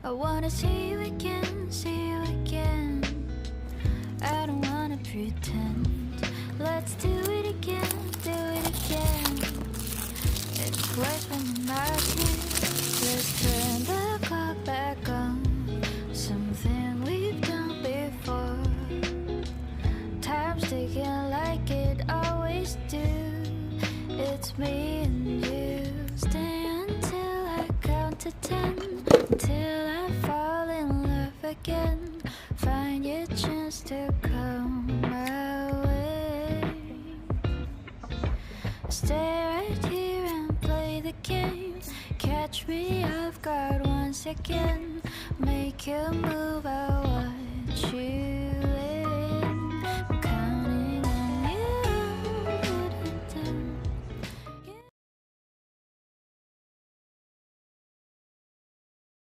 I wanna see you again, see you again. I don't wanna pretend. Let's do it again, do it again. It's worse when you're not here. Let's turn the clock back on. Something we've done before. Time's ticking like it always do. It's me and you. Stay until I count to 10. Till I fall in love again. Find your chance to come my way. Stay right here and play the game. Catch me off guard once again. Make you move, I watch you.